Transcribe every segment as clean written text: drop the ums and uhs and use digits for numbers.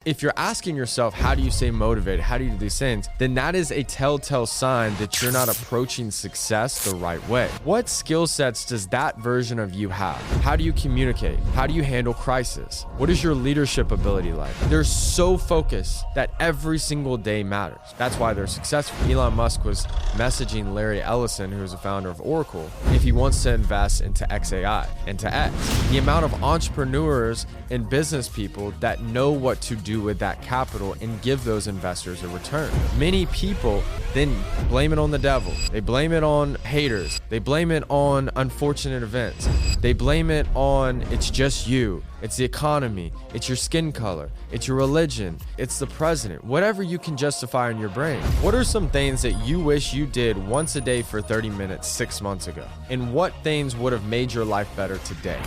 If you're asking yourself, how do you stay motivated? How do you do these things? Then that is a telltale sign that you're not approaching success the right way. What skill sets does that version of you have? How do you communicate? How do you handle crisis? What is your leadership ability like? They're so focused that every single day matters. That's why they're successful. Elon Musk was messaging Larry Ellison, who is the founder of Oracle, if he wants to invest into XAI, into X. The amount of entrepreneurs and business people that know what to do with that capital and give those investors a return. Many people then blame it on the devil. They blame it on haters. They blame it on unfortunate events. They blame it on it's just you. It's the economy. It's your skin color. It's your religion. It's the president. Whatever you can justify in your brain. What are some things that you wish you did once a day for 30 minutes 6 months ago? And what things would have made your life better today?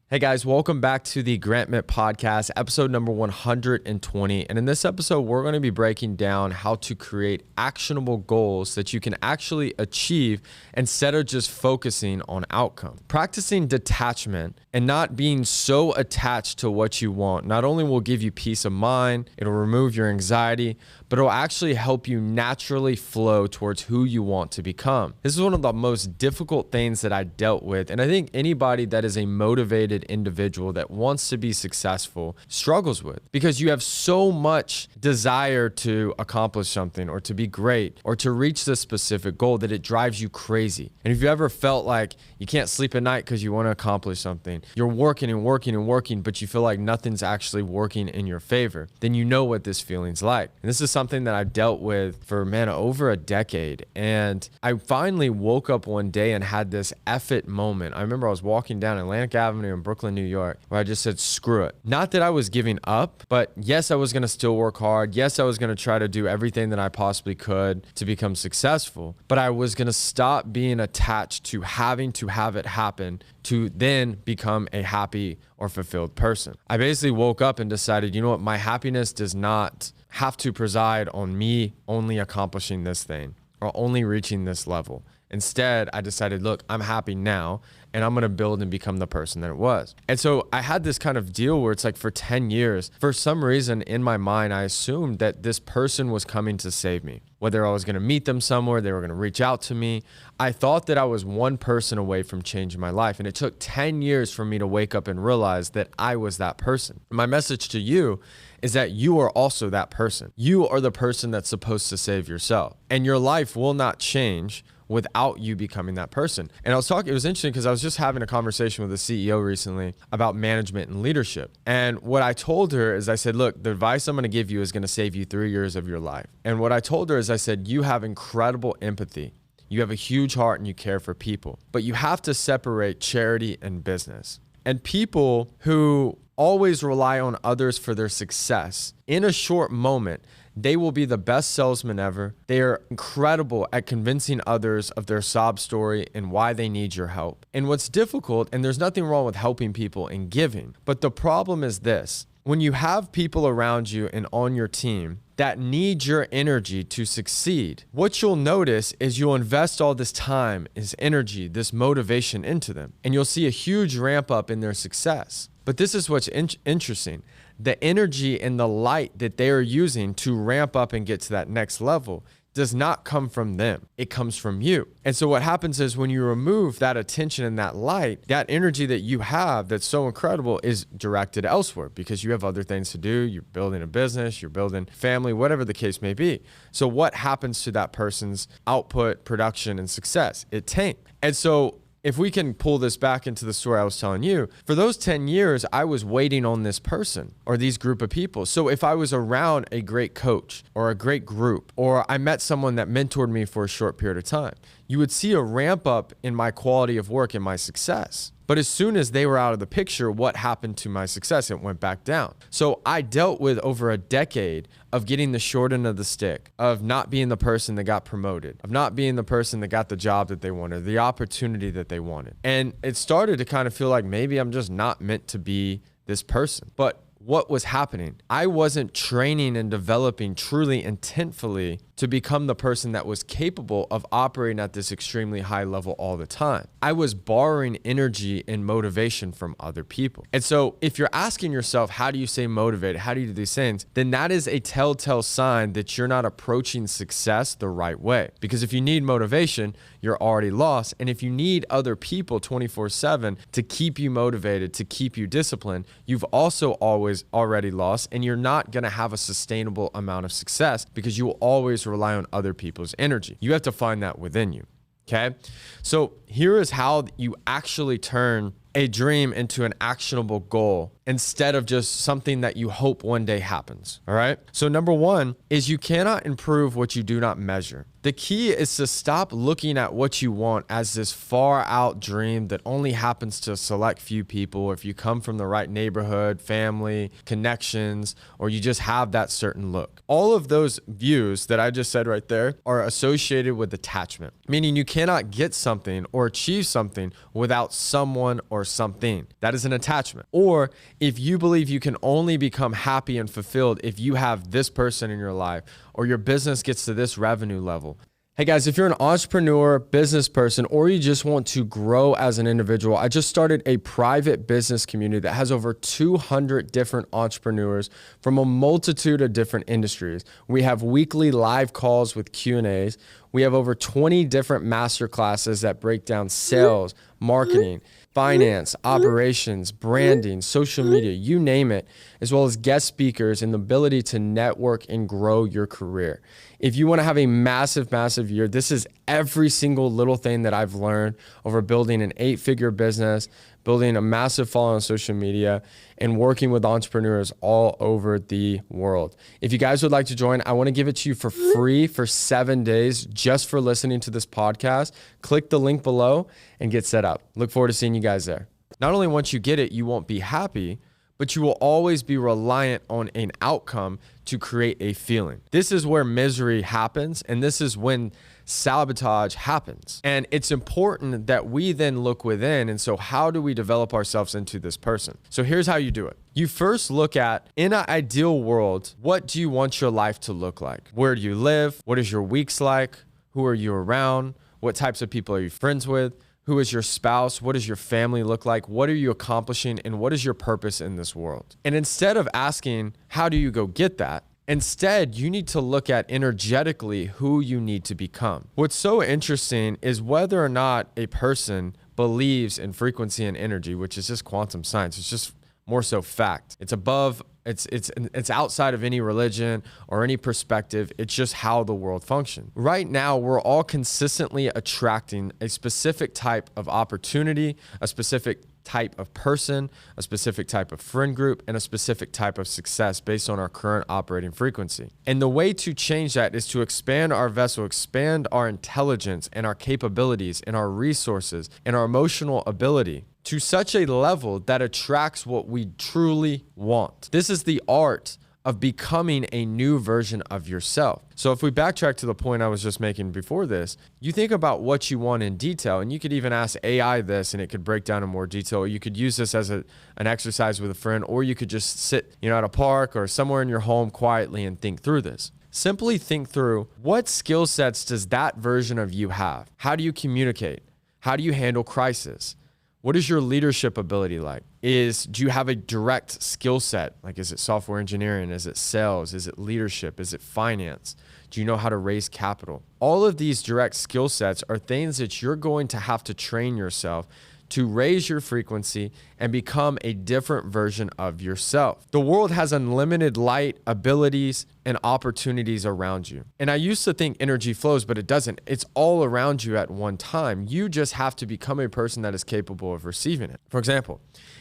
Hey guys, welcome back to the Grant Mitt Podcast, episode number 120. And in this episode, we're going to be breaking down how to create actionable goals that you can actually achieve instead of just focusing on outcome. Practicing detachment and not being so attached to what you want not only will give you peace of mind, it'll remove your anxiety, but it'll actually help you naturally flow towards who you want to become. This is one of the most difficult things that I dealt with. And I think anybody that is a motivated individual that wants to be successful struggles with, because you have so much desire to accomplish something or to be great or to reach this specific goal that it drives you crazy. And if you ever felt like you can't sleep at night because you want to accomplish something, you're working and working and working, but you feel like nothing's actually working in your favor, then you know what this feeling's like. And this is something that I've dealt with for, over a decade. And I finally woke up one day and had this effort moment. I remember I was walking down Atlantic Avenue in Brooklyn, New York, where I just said, screw it. Not that I was giving up, but yes, I was going to still work hard. Yes, I was going to try to do everything that I possibly could to become successful, but I was going to stop being attached to having to have it happen to then become a happy or fulfilled person. I basically woke up and decided, you know what, my happiness does not have to preside on me only accomplishing this thing or only reaching this level. Instead, I decided, look, I'm happy now and I'm going to build and become the person that it was. And so I had this kind of deal where it's like for 10 years, for some reason in my mind, I assumed that this person was coming to save me. Whether I was going to meet them somewhere, they were going to reach out to me. I thought that I was one person away from changing my life. And it took 10 years for me to wake up and realize that I was that person. My message to you is that you are also that person. You are the person that's supposed to save yourself. And your life will not change without you becoming that person. And it was interesting because I was just having a conversation with a CEO recently about management and leadership. And what I told her is I said, look, the advice I'm going to give you is going to save you 3 years of your life. And what I told her is I said, you have incredible empathy. You have a huge heart and you care for people, but you have to separate charity and business. And people who always rely on others for their success, in a short moment, they will be the best salesman ever. They are incredible at convincing others of their sob story and why they need your help. And what's difficult, and there's nothing wrong with helping people and giving, but the problem is this: when you have people around you and on your team that need your energy to succeed, what you'll notice is you'll invest all this time, this energy, this motivation into them, and you'll see a huge ramp up in their success. But this is what's interesting. The energy and the light that they are using to ramp up and get to that next level does not come from them. It comes from you. And so what happens is when you remove that attention and that light, that energy that you have that's so incredible is directed elsewhere because you have other things to do. You're building a business, you're building family, whatever the case may be. So what happens to that person's output, production, and success? It tanks. And so if we can pull this back into the story I was telling you, for those 10 years, I was waiting on this person or these group of people. So if I was around a great coach or a great group, or I met someone that mentored me for a short period of time, you would see a ramp up in my quality of work and my success. But as soon as they were out of the picture, what happened to my success? It went back down. So I dealt with over a decade of getting the short end of the stick, of not being the person that got promoted, of not being the person that got the job that they wanted, the opportunity that they wanted. And it started to kind of feel like maybe I'm just not meant to be this person. But what was happening? I wasn't training and developing truly intentfully to become the person that was capable of operating at this extremely high level all the time. I was borrowing energy and motivation from other people. And so if you're asking yourself, how do you stay motivated? How do you do these things? Then that is a telltale sign that you're not approaching success the right way. Because if you need motivation, you're already lost. And if you need other people 24/7 to keep you motivated, to keep you disciplined, you've also already lost, and you're not going to have a sustainable amount of success because you will always rely on other people's energy. You have to find that within you. Okay. So here is how you actually turn a dream into an actionable goal instead of just something that you hope one day happens. All right. So number one is you cannot improve what you do not measure. The key is to stop looking at what you want as this far out dream that only happens to a select few people. If you come from the right neighborhood, family, connections, or you just have that certain look. All of those views that I just said right there are associated with attachment, meaning you cannot get something or achieve something without someone or something. That is an attachment. Or if you believe you can only become happy and fulfilled if you have this person in your life, or your business gets to this revenue level. Hey guys, if you're an entrepreneur, business person, or you just want to grow as an individual, I just started a private business community that has over 200 different entrepreneurs from a multitude of different industries. We have weekly live calls with Q&As. We have over 20 different master classes that break down sales, marketing, finance, operations, branding, social media, you name it, as well as guest speakers and the ability to network and grow your career. If you want to have a massive, massive year, this is every single little thing that I've learned over building an 8-figure business, building a massive following on social media, and working with entrepreneurs all over the world. If you guys would like to join, I want to give it to you for free for 7 days just for listening to this podcast. Click the link below and get set up. Look forward to seeing you guys there. Not only once you get it, you won't be happy, but you will always be reliant on an outcome to create a feeling. This is where misery happens, and this is when sabotage happens. And it's important that we then look within. And so how do we develop ourselves into this person? So here's how you do it. You first look at, in an ideal world, what do you want your life to look like? Where do you live? What is your weeks like? Who are you around? What types of people are you friends with? Who is your spouse? What does your family look like? What are you accomplishing? And what is your purpose in this world? And instead of asking, how do you go get that? Instead, you need to look at energetically who you need to become. What's so interesting is whether or not a person believes in frequency and energy, which is just quantum science. It's just more so fact. It's above, it's outside of any religion or any perspective. It's just how the world functions. Right now, we're all consistently attracting a specific type of opportunity, a specific type of person, a specific type of friend group, and a specific type of success based on our current operating frequency. And the way to change that is to expand our vessel, expand our intelligence and our capabilities and our resources and our emotional ability to such a level that attracts what we truly want. This is the art of becoming a new version of yourself. So if we backtrack to the point I was just making before this, you think about what you want in detail, and you could even ask AI this and it could break down in more detail, or you could use this as an exercise with a friend, or you could just sit, at a park or somewhere in your home quietly and think through this. Simply think through, what skill sets does that version of you have? How do you communicate? How do you handle crisis? What is your leadership ability like? Do you have a direct skill set? Like, is it software engineering? Is it sales? Is it leadership? Is it finance? Do you know how to raise capital? All of these direct skill sets are things that you're going to have to train yourself to raise your frequency and become a different version of yourself. The world has unlimited light, abilities, and opportunities around you. And I used to think energy flows, but it doesn't. It's all around you at one time. You just have to become a person that is capable of receiving it. For example,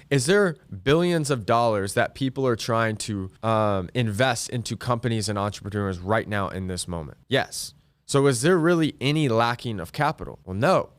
is there billions of dollars that people are trying to invest into companies and entrepreneurs right now in this moment? Yes. So is there really any lacking of capital? Well, no.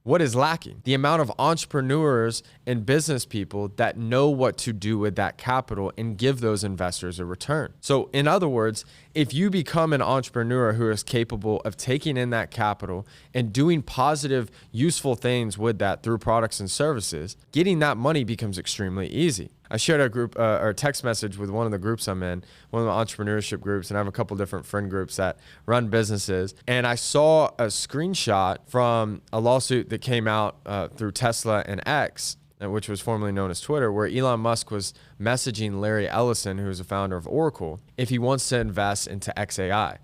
What is lacking? The amount of entrepreneurs and business people that know what to do with that capital and give those investors a return. So in other words, if you become an entrepreneur who is capable of taking in that capital and doing positive, useful things with that through products and services, getting that money becomes extremely easy. I shared a group or text message with one of the groups I'm in, one of the entrepreneurship groups, and I have a couple different friend groups that run businesses. And I saw a screenshot from a lawsuit that came out through Tesla and X, which was formerly known as Twitter, where Elon Musk was messaging Larry Ellison, who's the founder of Oracle, if he wants to invest into XAI.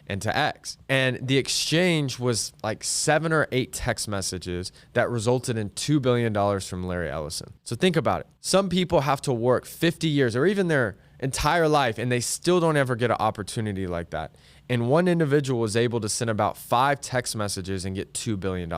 Into X. And the exchange was like 7 or 8 text messages that resulted in $2 billion from Larry Ellison. So think about it. Some people have to work 50 years or even their entire life, and they still don't ever get an opportunity like that. And one individual was able to send about 5 text messages and get $2 billion.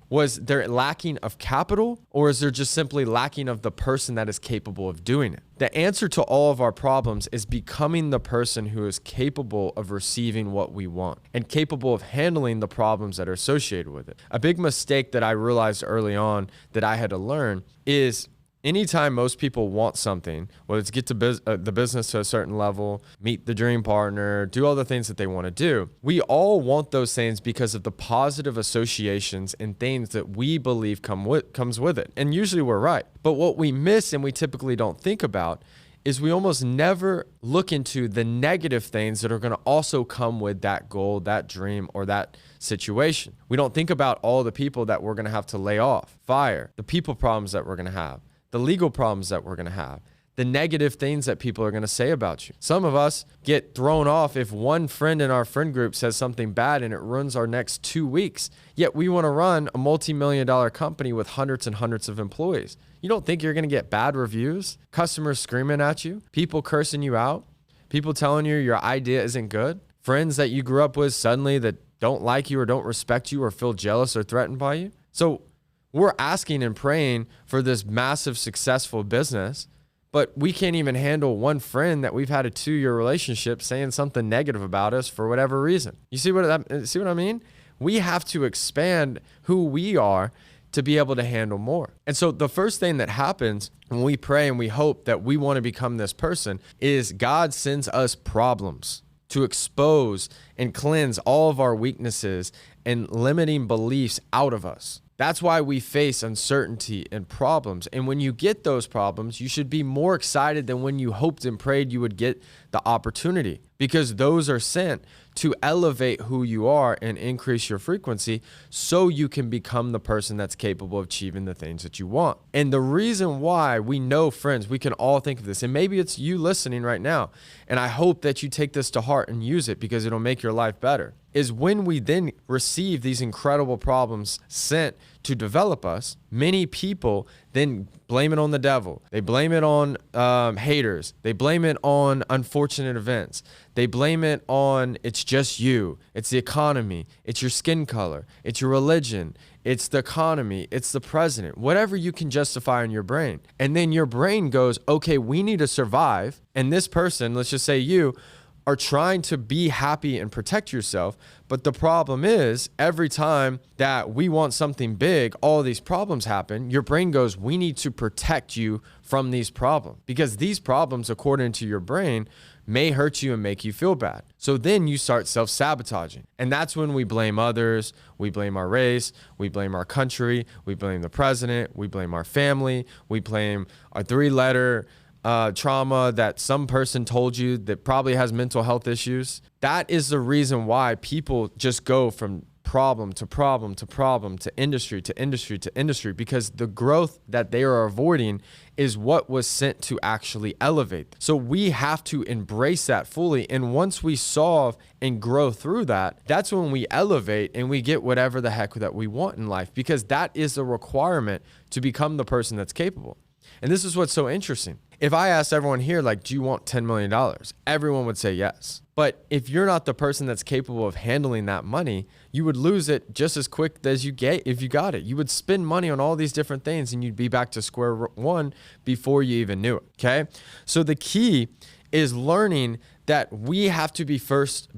Was there lacking of capital, or is there just simply lacking of the person that is capable of doing it? The answer to all of our problems is becoming the person who is capable of receiving what we want and capable of handling the problems that are associated with it. A big mistake that I realized early on that I had to learn is anytime most people want something, whether it's get to the business to a certain level, meet the dream partner, do all the things that they want to do, we all want those things because of the positive associations and things that we believe comes with it. And usually we're right. But what we miss and we typically don't think about is we almost never look into the negative things that are going to also come with that goal, that dream, or that situation. We don't think about all the people that we're going to have to lay off, fire, the people problems that we're going to have, the legal problems that we're going to have, the negative things that people are going to say about you. Some of us get thrown off if one friend in our friend group says something bad and it ruins our next 2 weeks. Yet we want to run a multi-million-dollar company with hundreds and hundreds of employees. You don't think you're going to get bad reviews? Customers screaming at you? People cursing you out? People telling you your idea isn't good? Friends that you grew up with suddenly that don't like you or don't respect you or feel jealous or threatened by you? So we're asking and praying for this massive successful business, but we can't even handle one friend that we've had a 2-year relationship saying something negative about us for whatever reason. You see what I mean? We have to expand who we are to be able to handle more. And so the first thing that happens when we pray and we hope that we want to become this person is God sends us problems to expose and cleanse all of our weaknesses and limiting beliefs out of us. That's why we face uncertainty and problems. And when you get those problems, you should be more excited than when you hoped and prayed you would get the opportunity, because those are sent to elevate who you are and increase your frequency so you can become the person that's capable of achieving the things that you want. And the reason why we know, friends, we can all think of this, and maybe it's you listening right now, and I hope that you take this to heart and use it because it'll make your life better, is when we then receive these incredible problems sent to develop us, many people then blame it on the devil. They blame it on haters. They blame it on unfortunate events. They blame it on it's just you. It's the economy. It's your skin color. It's your religion. It's the economy. It's the president. Whatever you can justify in your brain. And then your brain goes, okay, we need to survive. And this person, let's just say you, are trying to be happy and protect yourself. But the problem is every time that we want something big, all these problems happen. Your brain goes, we need to protect you from these problems, because these problems, according to your brain, may hurt you and make you feel bad. So then you start self-sabotaging. And that's when we blame others. We blame our race. We blame our country. We blame the president. We blame our family. We blame our 3-letter trauma that some person told you that probably has mental health issues. That is the reason why people just go from problem to problem to problem to industry to industry to industry, because the growth that they are avoiding is what was sent to actually elevate. So we have to embrace that fully. And once we solve and grow through that, that's when we elevate and we get whatever the heck that we want in life, because that is a requirement to become the person that's capable. And this is what's so interesting. If I asked everyone here, like, do you want $10 million? Everyone would say yes. But if you're not the person that's capable of handling that money, you would lose it just as quick as if you got it. You would spend money on all these different things and you'd be back to square one before you even knew it, okay? So the key is learning that we have to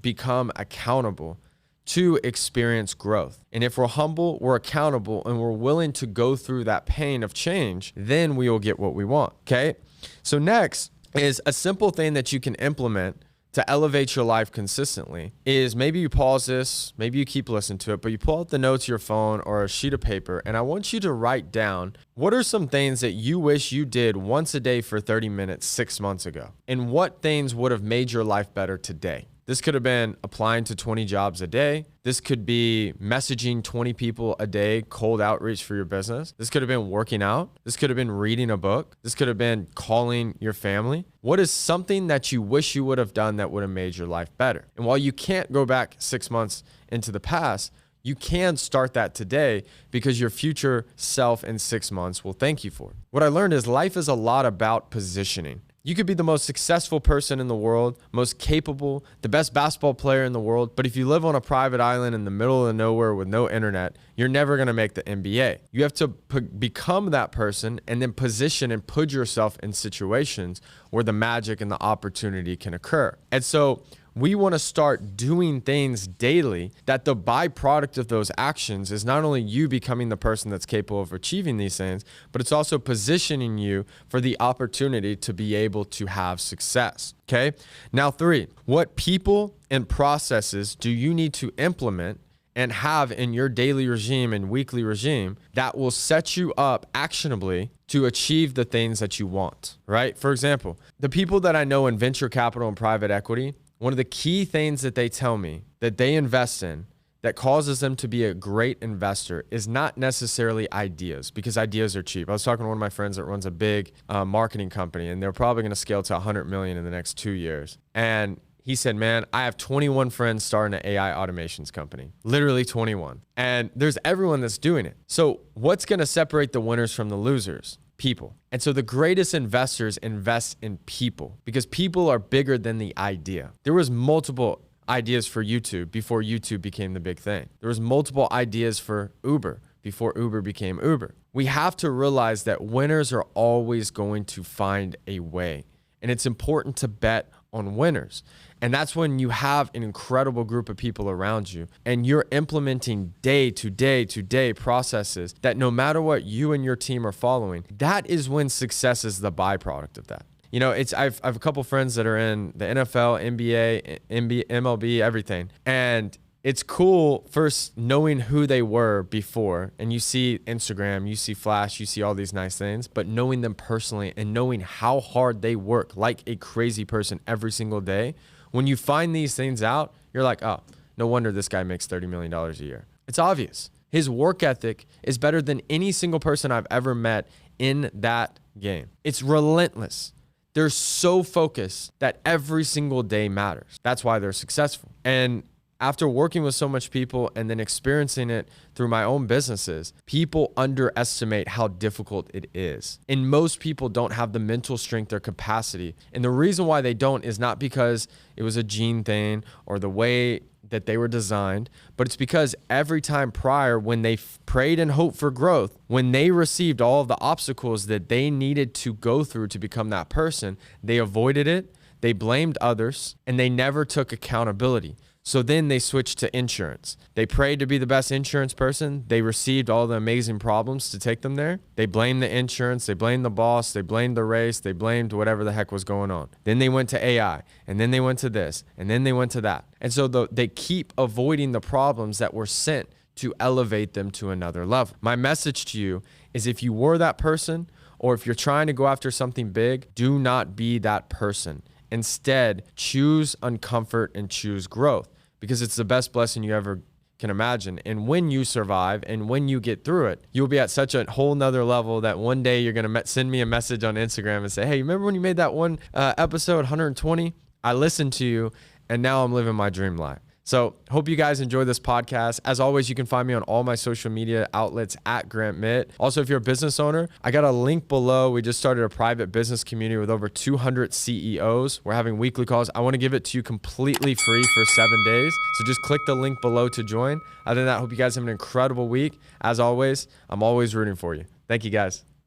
become accountable to experience growth. And if we're humble, we're accountable, and we're willing to go through that pain of change, then we will get what we want, okay? So next is a simple thing that you can implement to elevate your life consistently is maybe you pause this, maybe you keep listening to it, but you pull out the notes of your phone or a sheet of paper, and I want you to write down what are some things that you wish you did once a day for 30 minutes 6 months ago, and what things would have made your life better today. This could have been applying to 20 jobs a day. This could be messaging 20 people a day, cold outreach for your business. This could have been working out. This could have been reading a book. This could have been calling your family. What is something that you wish you would have done that would have made your life better? And while you can't go back 6 months into the past, you can start that today because your future self in 6 months will thank you for it. What I learned is life is a lot about positioning. You could be the most successful person in the world, most capable, the best basketball player in the world, but if you live on a private island in the middle of nowhere with no internet, you're never going to make the NBA. You have to become that person and then position and put yourself in situations where the magic and the opportunity can occur. And so we want to start doing things daily that the byproduct of those actions is not only you becoming the person that's capable of achieving these things, but it's also positioning you for the opportunity to be able to have success. Okay. Now 3, what people and processes do you need to implement and have in your daily regime and weekly regime that will set you up actionably to achieve the things that you want, right? For example, the people that I know in venture capital and private equity, one of the key things that they tell me that they invest in that causes them to be a great investor is not necessarily ideas, because ideas are cheap. I was talking to one of my friends that runs a big marketing company, and they're probably going to scale to 100 million in the next 2 years. And he said, man, I have 21 friends starting an AI automations company, literally 21. And there's everyone that's doing it. So what's going to separate the winners from the losers? People. And so the greatest investors invest in people because people are bigger than the idea. There was multiple ideas for YouTube before YouTube became the big thing. There was multiple ideas for Uber before Uber became Uber. We have to realize that winners are always going to find a way. And it's important to bet on winners. And that's when you have an incredible group of people around you and you're implementing day to day processes that no matter what you and your team are following, that is when success is the byproduct of that. You know, I've a couple friends that are in the NFL, NBA, MLB, everything. And it's cool first knowing who they were before, and you see Instagram, you see Flash, you see all these nice things, but knowing them personally and knowing how hard they work like a crazy person every single day. When you find these things out, you're like, oh, no wonder this guy makes $30 million a year. It's obvious. His work ethic is better than any single person I've ever met in that game. It's relentless. They're so focused that every single day matters. That's why they're successful. And after working with so much people and then experiencing it through my own businesses, people underestimate how difficult it is. And most people don't have the mental strength or capacity. And the reason why they don't is not because it was a gene thing or the way that they were designed, but it's because every time prior when they prayed and hoped for growth, when they received all of the obstacles that they needed to go through to become that person, they avoided it, they blamed others, and they never took accountability. So then they switched to insurance. They prayed to be the best insurance person. They received all the amazing problems to take them there. They blamed the insurance. They blamed the boss. They blamed the race. They blamed whatever the heck was going on. Then they went to AI, and then they went to this, and then they went to that. And so they keep avoiding the problems that were sent to elevate them to another level. My message to you is if you were that person, or if you're trying to go after something big, do not be that person. Instead, choose uncomfort and choose growth, because it's the best blessing you ever can imagine. And when you survive and when you get through it, you'll be at such a whole nother level that one day you're going to send me a message on Instagram and say, hey, remember when you made that one episode 120? I listened to you and now I'm living my dream life. So hope you guys enjoy this podcast. As always, you can find me on all my social media outlets at Grant Mitt. Also, if you're a business owner, I got a link below. We just started a private business community with over 200 CEOs. We're having weekly calls. I want to give it to you completely free for 7 days. So just click the link below to join. Other than that, I hope you guys have an incredible week. As always, I'm always rooting for you. Thank you guys.